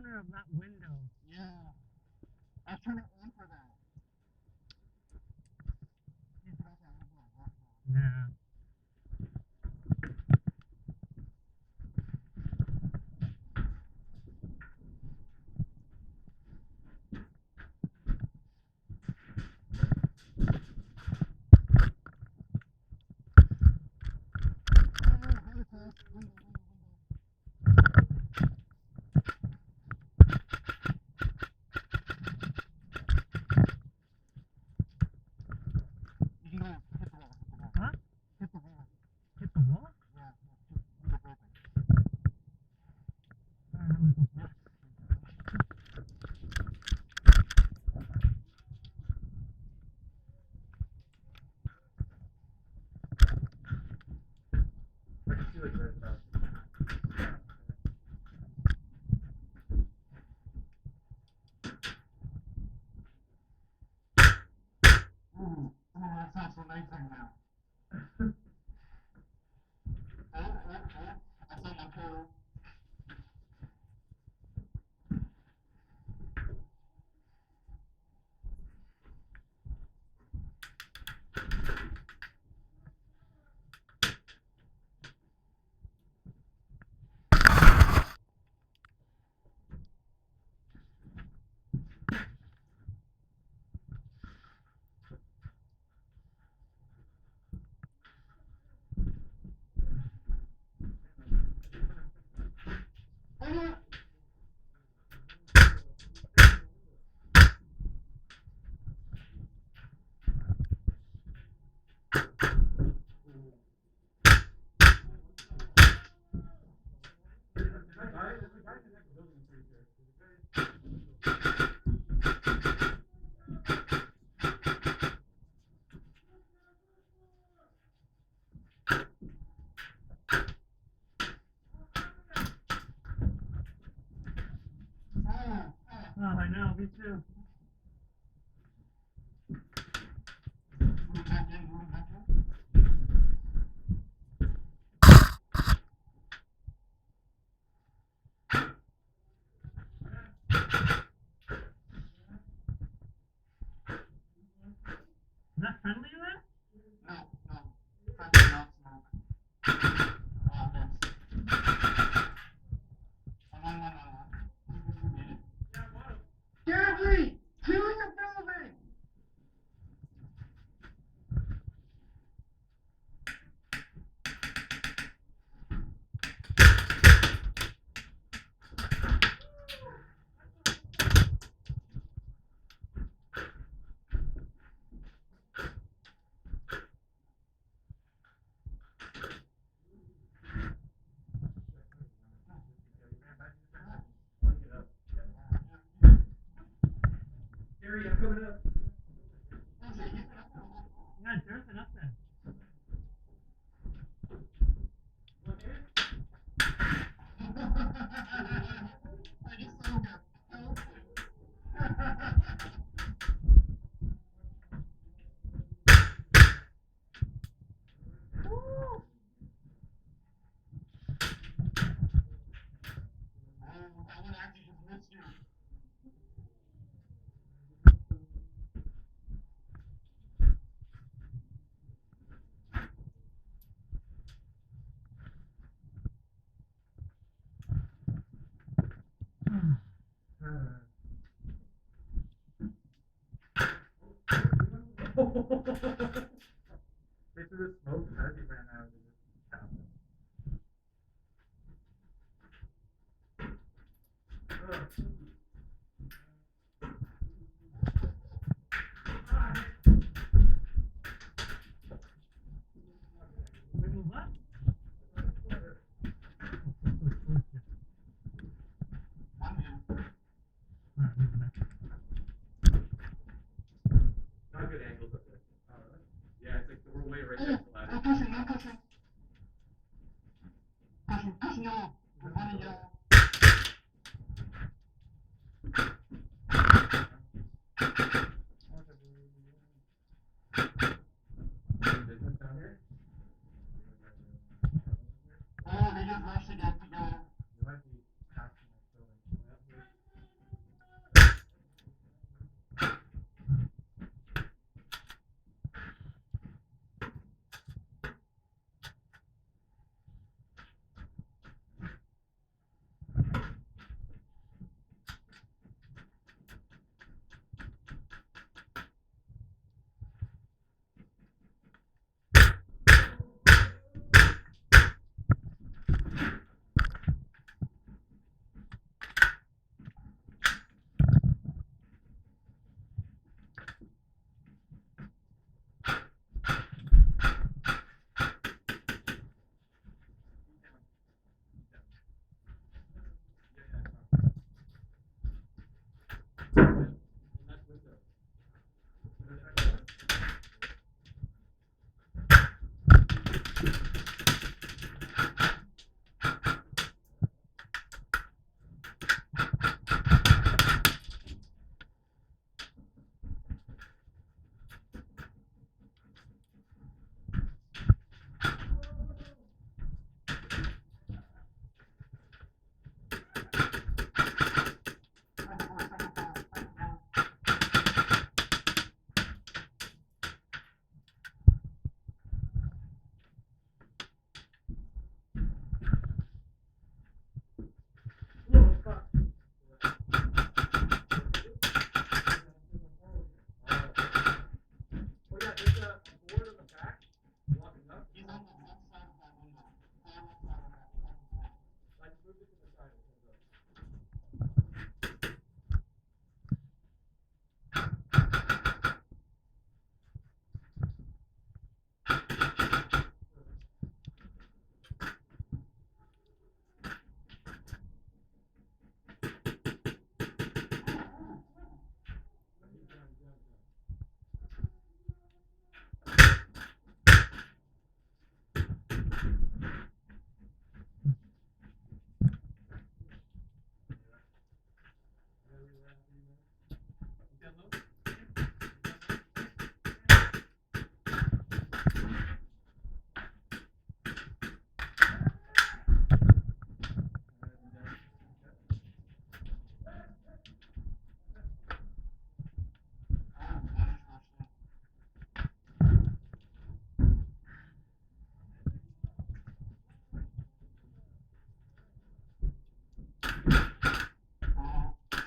corner of that window. Yeah. I was trying to aim for that. Yeah. Huh? Hit the wall. Hit the wall? Yeah. Leave it open. I can see like red stuff. Ooh, that sounds so nice right now. I saw my curve. Oh, I know, me too. Is that friendly there? No, no. Friendly not smoke. Gary! Kill your building! Gary, I'm coming up. Yeah, there's enough there. I just so got pelted. That one actually just missed you. They threw the smoke as he ran out of the town. We move up? I'm in. Alright, move back. Not good angles up there. Oh, really? Yeah, it's like we're way right Oh, next to the ladder. I'm pushing, I'm pushing. Pushing yellow. We're running yellow. Business down here? Oh, they just rushed again to go. You might be passing my building.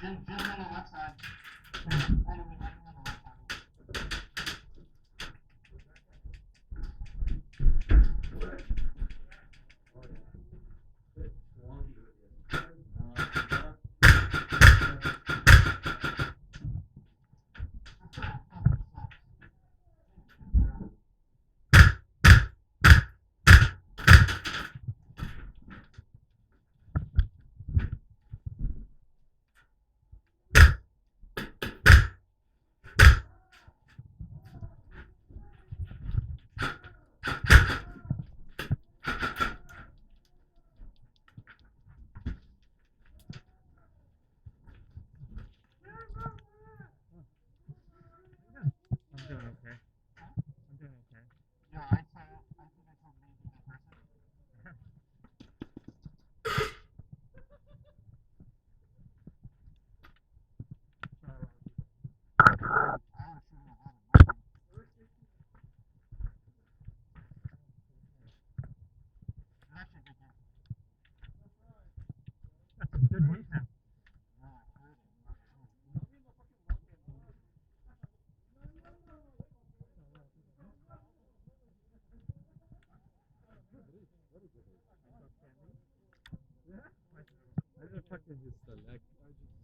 Jim's on the left side. Enemy hiding on the left side. I'm doing okay. I'm doing okay. Yeah, I think I told maybe that person. I was shooting a lot of lightning. It's actually a good game. That's a good one tap. Yeah, I heard it. I just fucking just the leg. I just